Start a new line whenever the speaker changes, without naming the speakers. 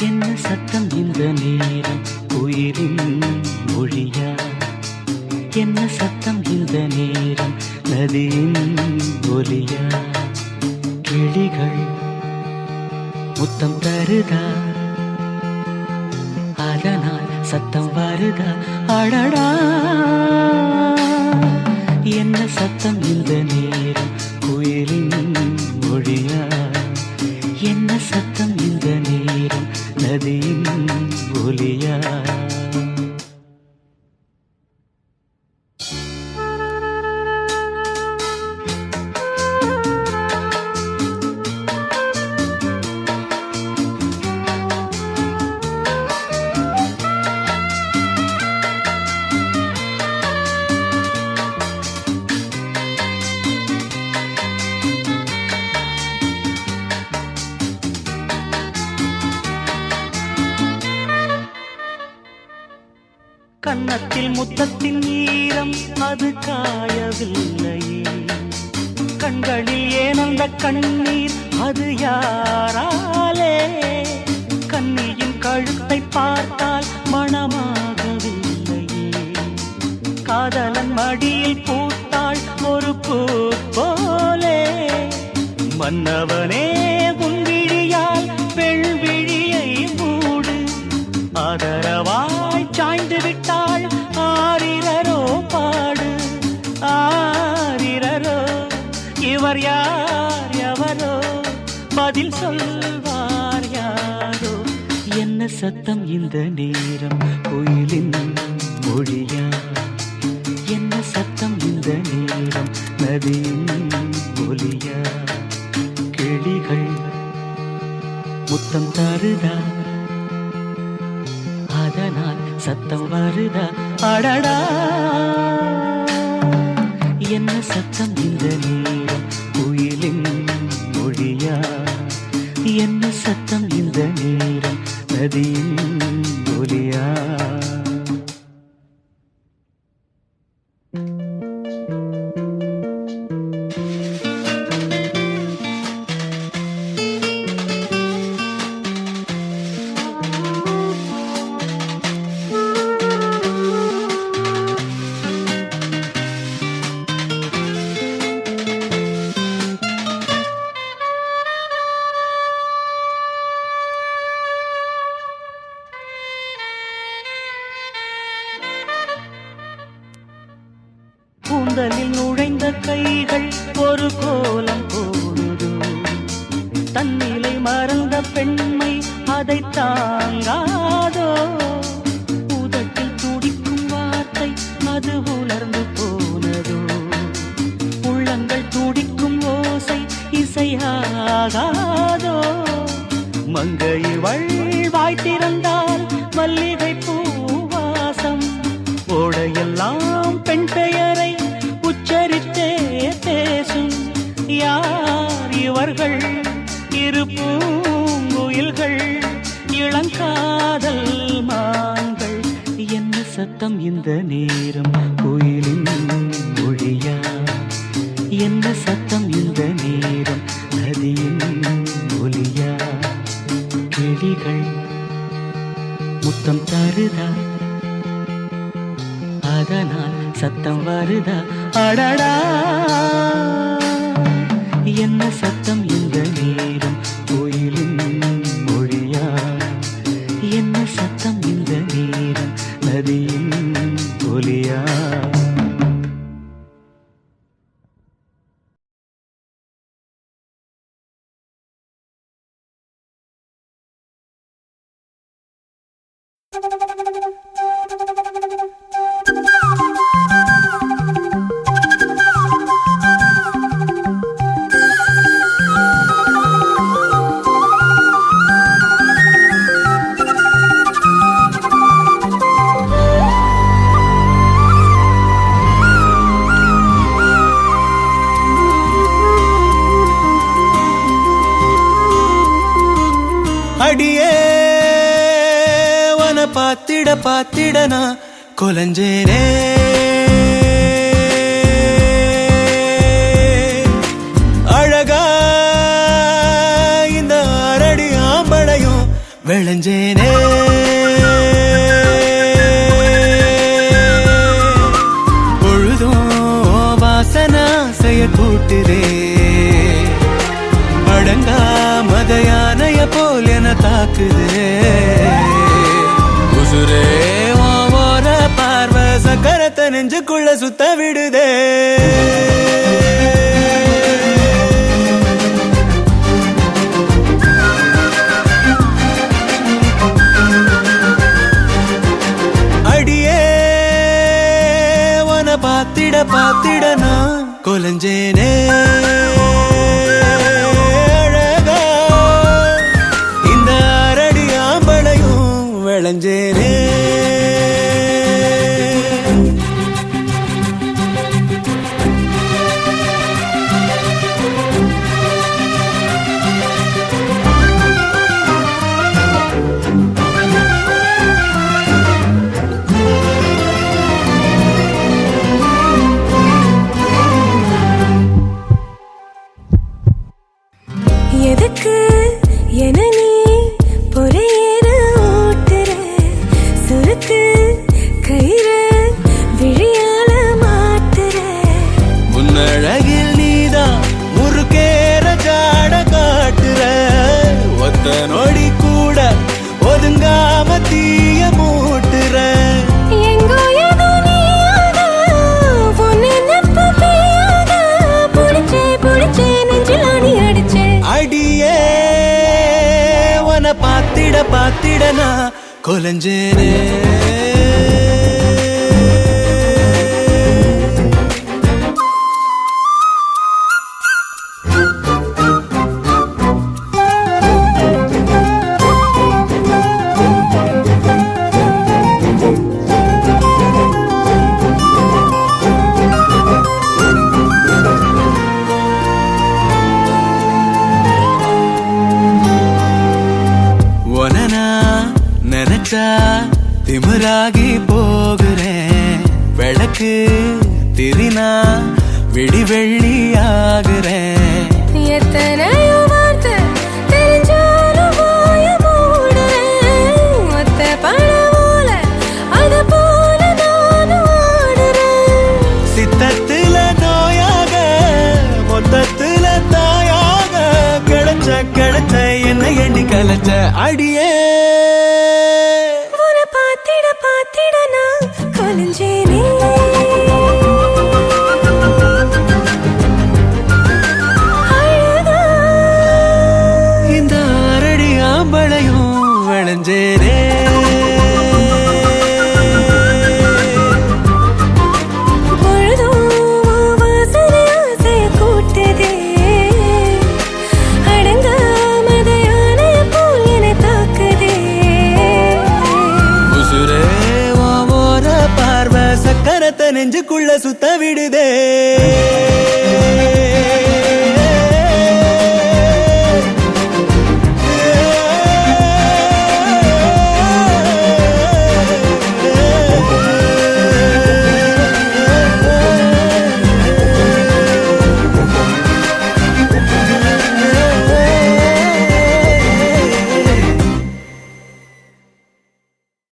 என்ன சத்தம் இந்த நேரம் உயிரின் மொழியா? என்ன சத்தம் இந்த நேரம் நதியின் ஒலியா? கிளிகள் முத்தம் தருதா, அதனால் சத்தம் வருதா? அடடா, என்ன சத்தம் இந்த நேரம் குயிலின் மொழியா? என்ன சத்தம் இந்த நேரம் நதியின் ஒலியா? கன்னத்தில் முத்தத்தின் ஈரம் அது காயவில்லையே, கண்களில் ஏன் அந்த கண்ணீர் அது யாராலே? கண்ணியின் கழுத்தை பார்த்தால் மணமாகவில்லையே, காதலன் மடியில் பூத்தாள் ஒரு பூ போலே. மன்னவனே உன் விழியால் பெண் விழியை மூடு, ஆதரவாய் சாய்ந்து விட்டாள் ஆரிரரோ பாடு. ஆரிரரோ இவர் யார் எவரோ, பதில் சொல்வார் யாரோ? என்ன சத்தம் இந்த நேரம் கோயிலின் மொழியா? என்ன சத்தம் இந்த நேரம் நதியின் ஒலியா? கிளிகள் முத்தம் தருதா, அதனால் சத்தம் வருதா? அடடா, என்ன சத்தம் இந்த நேரம் குயிலின் மொழியா? என்ன சத்தம் இந்த நேரம் நதியின் ஒலியா? கூந்தலில் நுழைந்த கைகள் ஒரு கோலம் போடுதோ, தன்னிலை மறந்த பெண்மை அதை தாங்காதோ? உதட்டில் துடிக்கும் வார்த்தை அது உலர்ந்து போனதோ, உள்ளங்கள் துடிக்கும் ஓசை இசையாகாதோ? மங்கை வாய் திறந்தால் மல்லிகை பூவாசம், ஓடையெல்லாம் பெண் பெயரை உச்சரித்தே பேசும். யார் இவர்கள்? இரு பூங்குயில்கள், இளங்காதல் மான்கள். என்ன சத்தம் இந்த நேரம் கோயிலின் மொழியா? என்ன சத்தம் இந்த நேரம் நதியின் ஒலியா? கிளிகள் முத்தம் தருதா, அதனால் சத்தம் வருதா? அடடா, என்ன சத்தம் இந்த நேரம் கோயிலின் மொழியா? என்ன சத்தம் இந்த நேரம் நதியின் ஒலியா?
அடியே வன பாத்திட பாத்திட நான் கொலஞ்சேனே, அழகா இந்த அரடி ஆம்பளையும் விளைஞ்சேனே பொழுதும் வாசனா செய்ய கூட்டுதே அடங்கா மதையானைய போல் என தாக்குதே உசுரே ஓர பார்வை சக்கரத்தை நெஞ்சுக்குள்ள சுத்த விடுதே அடியே உன பாத்திட பாத்திட நான் கொலஞ்சேனே அழகா இந்த அரடி ஆம்பளையும் விளைஞ்சேனே
எதுக்கு என நீ பொறையேற ஓட்டுற சுருக்கு கயிறு விழியால மாட்டுற
முன்னழகில் நீதான் முறுக்கேற ஜாட காட்டுற ஒத்த நொடி கூட ஒதுங்காம தீய மூட்டுற
எங்கோ ஏதோ நீயாத பொண்ணு நெப்பு பெய்யாத புடிச்சே நெஞ்சில் ஆணி அடிச்சே
அடியே உன பாத்திட பாத்திட நான் கொலஞ்சேனே நினைச்சா திமிராகி போகிறேன் விளக்கு திரினா விடி வெள்ளி ஆகுறேன்
எத்தனையோ வார்த்தை தெரிஞ்சாலும் வாய மூடுறேன் ஒத்த பழமோல அது போல நானும் ஆடுறேன்
சித்தத்துல நோயாக மொத்தத்துல தாயாக கிடைச்ச என்ன எண்ணி கலைச்ச அடியே
பாத்திட நான் கொலஞ்சேனே
இந்த அரடி ஆம்பளையும் விளைஞ்சேனே
பொழுதும் வாசனை ஆசை கூட்டுதே அடங்கா மதையானைய போல் என தாக்குதே
உசுரே ஓர பார்வை சக்கரத்தை நெஞ்சுக்குள்ள சுத்த விடுதே